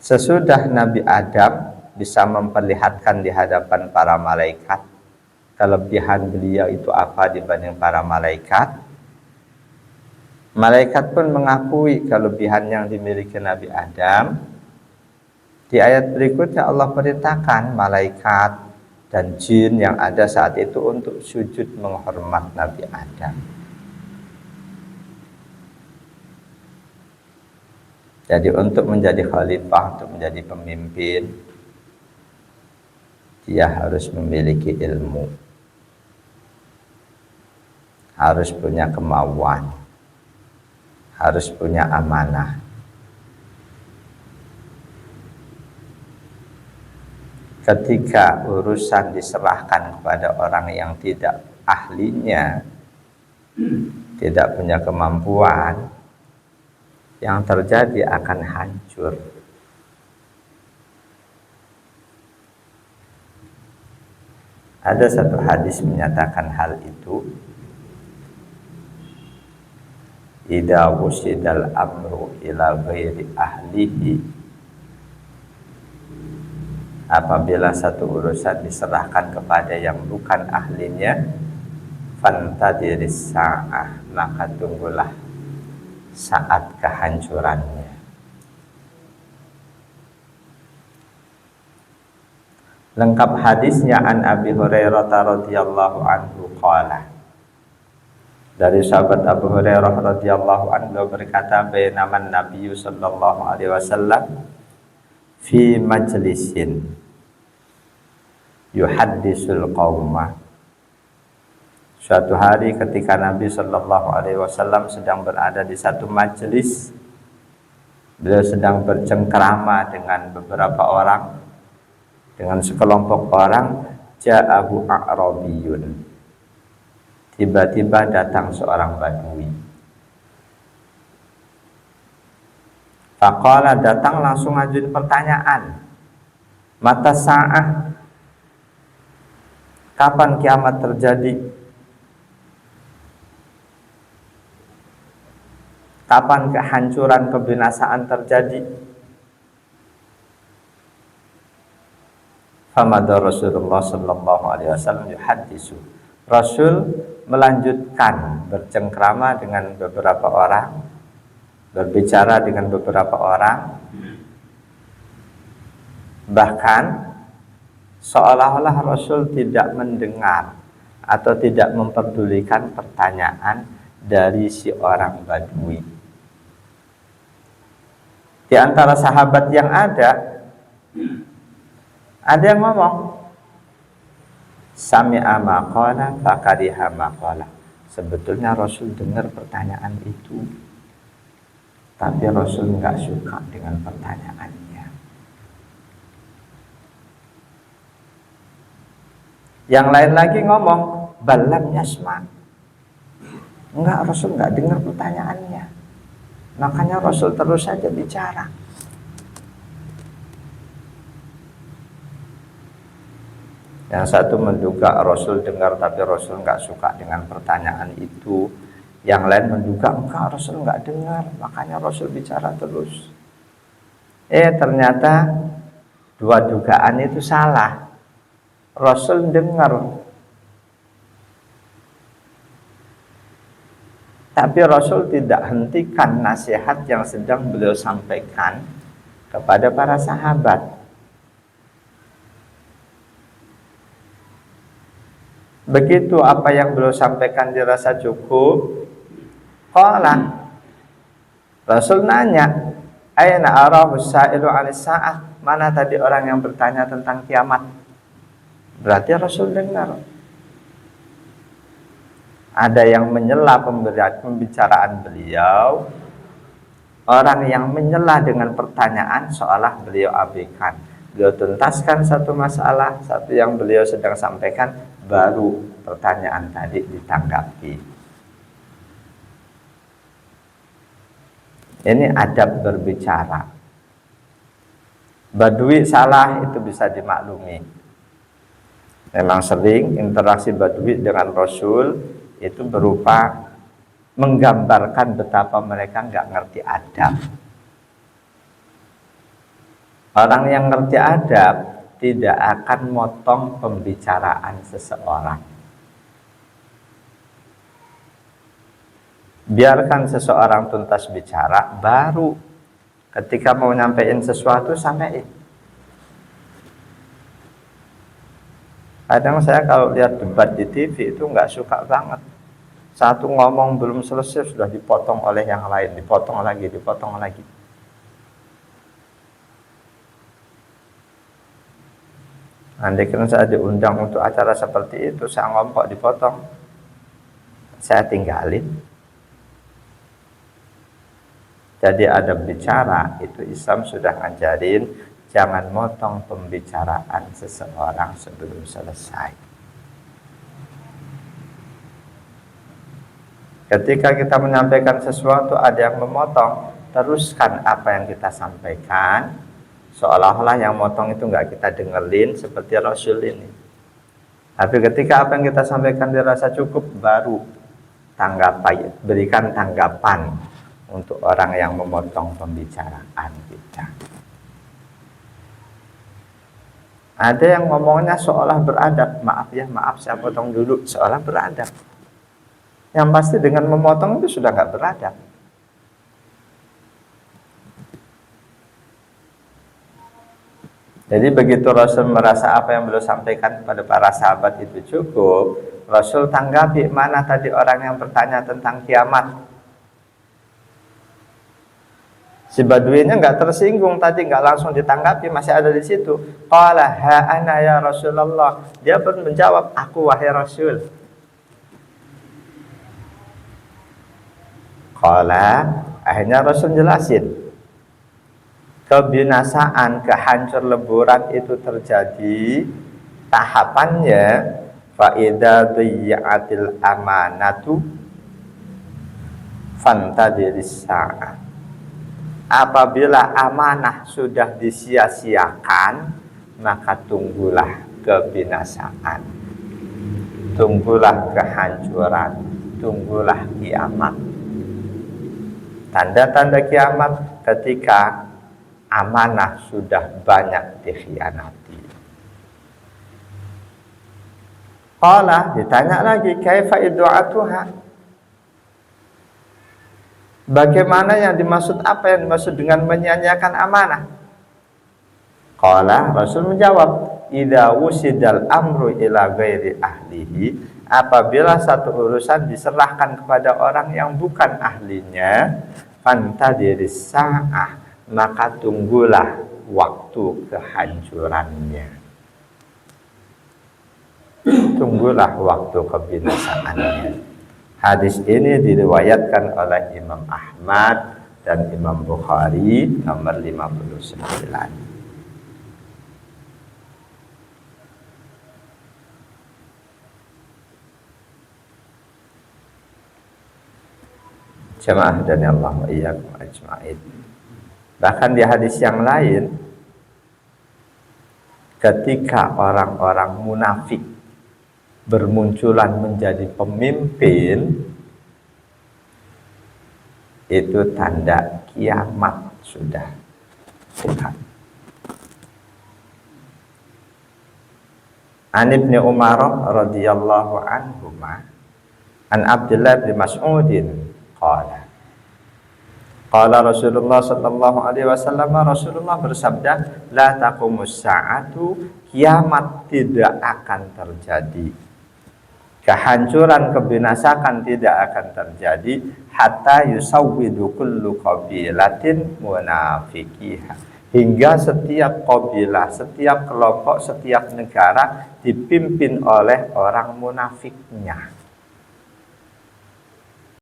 Sesudah Nabi Adam bisa memperlihatkan di hadapan para malaikat kelebihan beliau itu apa dibanding para malaikat, malaikat pun mengakui kelebihan yang dimiliki Nabi Adam. Di ayat berikutnya Allah perintahkan malaikat dan jin yang ada saat itu untuk sujud menghormat Nabi Adam. Jadi untuk menjadi khalifah, untuk menjadi pemimpin, dia harus memiliki ilmu, harus punya kemauan, harus punya amanah. Ketika urusan diserahkan kepada orang yang tidak ahlinya, tidak punya kemampuan, yang terjadi akan hancur. Ada satu hadis menyatakan hal itu. Idza wusidal amru ila ghairi ahlihi, apabila satu urusan diserahkan kepada yang bukan ahlinya, fantadiris sa'ah, maka tunggulah saat kehancurannya. Lengkap hadisnya an Abi Hurairah radhiyallahu anhu qala. Dari sahabat Abu Hurairah radhiyallahu anhu berkata, bainaman Nabi sallallahu alaihi wasallam fi majlisin yuhaddisul qauma. Suatu hari ketika Nabi sallallahu alaihi wasallam sedang berada di satu majelis, beliau sedang bercengkrama dengan beberapa orang, dengan sekelompok orang. Ja'ahu a'rabiyun, tiba-tiba datang seorang badui. Faqala, datang langsung ngajuin pertanyaan. Mata sa'ah, kapan kiamat terjadi? Kapan kehancuran, kebinasaan terjadi? Famada Rasulullah sallallahu alaihi wasallam yuhaddisu. Rasul melanjutkan bercengkrama dengan beberapa orang, berbicara dengan beberapa orang, bahkan seolah-olah Rasul tidak mendengar atau tidak memperdulikan pertanyaan dari si orang badui. Di antara sahabat yang ada yang ngomong, sami'a maqala fakariha maqala. Sebetulnya Rasul dengar pertanyaan itu, tapi Rasul nggak suka dengan pertanyaannya. Yang lain lagi ngomong, balam yasma. Enggak, Rasul nggak dengar pertanyaannya. Makanya Rasul terus saja bicara. Yang satu menduga Rasul dengar tapi Rasul nggak suka dengan pertanyaan itu. Yang lain menduga enggak, Rasul nggak dengar, makanya Rasul bicara terus. Ternyata dua dugaan itu salah. Rasul dengar, tapi Rasul tidak hentikan nasihat yang sedang beliau sampaikan kepada para sahabat. Begitu apa yang beliau sampaikan dirasa cukup, qala, Rasul nanya, aina arahu sa'ilu 'anis sa'ah, mana tadi orang yang bertanya tentang kiamat? Berarti Rasul dengar. Ada yang menyela pembicaraan beliau, orang yang menyela dengan pertanyaan seolah beliau abaikan. Beliau tuntaskan satu masalah, satu yang beliau sedang sampaikan, baru pertanyaan tadi ditanggapi. Ini adab berbicara. Badui salah itu bisa dimaklumi. Memang sering interaksi badui dengan Rasul itu berupa menggambarkan betapa mereka nggak ngerti adab. Orang yang ngerti adab tidak akan motong pembicaraan seseorang. Biarkan seseorang tuntas bicara, baru ketika mau nyampein sesuatu sampein. Kadang saya kalau lihat debat di TV itu nggak suka banget. Satu ngomong belum selesai sudah dipotong oleh yang lain, dipotong lagi, dipotong lagi. Andai kan saya diundang untuk acara seperti itu, saya ngomong kok dipotong, saya tinggalin. Jadi adab bicara itu Islam sudah ngajarin, jangan motong pembicaraan seseorang sebelum selesai. Ketika kita menyampaikan sesuatu ada yang memotong, teruskan apa yang kita sampaikan, seolah-olah yang motong itu nggak kita dengerin seperti Rasul ini. Tapi ketika apa yang kita sampaikan dirasa cukup, baru berikan tanggapan untuk orang yang memotong pembicaraan kita. Ada yang ngomongnya seolah beradab, maaf ya, maaf saya potong dulu, seolah beradab. Yang pasti dengan memotong itu sudah nggak beradab. Jadi begitu Rasul merasa apa yang beliau sampaikan kepada para sahabat itu cukup, Rasul tanggapi, mana tadi orang yang bertanya tentang kiamat. Si Baduinya nggak tersinggung tadi, nggak langsung ditanggapi, masih ada di situ. Qala ha ana ya Rasulullah. Dia pun menjawab, aku wahai Rasul. Qala, akhirnya Rasul jelasin. Kebinasaan, kehancur leburan itu terjadi tahapannya fa idza dhiyatil amanatu fantadiris sa'ah. Apabila amanah sudah disia-siakan, maka tunggulah kebinasaan, tunggulah kehancuran, tunggulah kiamat. Tanda-tanda kiamat ketika amanah sudah banyak dikhianati. Qala, ditanya lagi, kaifa idu'atuha? Bagaimana yang dimaksud, apa yang dimaksud dengan menyia-nyiakan amanah? Qala, Rasul menjawab, idza wusidal amru ila ghairi ahlihi, apabila satu urusan diserahkan kepada orang yang bukan ahlinya, fantadiris sa'ah, maka tunggulah waktu kehancurannya, tunggulah waktu kebinasaannya. Hadis ini diriwayatkan oleh Imam Ahmad dan Imam Bukhari nomor 59. Jamaah dan Allah wa iyyakum ajma'in. Bahkan di hadis yang lain, ketika orang-orang munafik bermunculan menjadi pemimpin, itu tanda kiamat sudah dekat. An Ibnu Umar radhiyallahu anhuma an Abdullah bin Mas'udin qala Rasulullah sallallahu alaihi wasallam, Rasulullah bersabda, la taqumus sa'atu, kiamat tidak akan terjadi, kehancuran, kebinasakan tidak akan terjadi, hatta yusawwidu kullu qabilatin munafiqiha, hingga setiap qabilah, setiap kelompok, setiap negara dipimpin oleh orang munafiknya.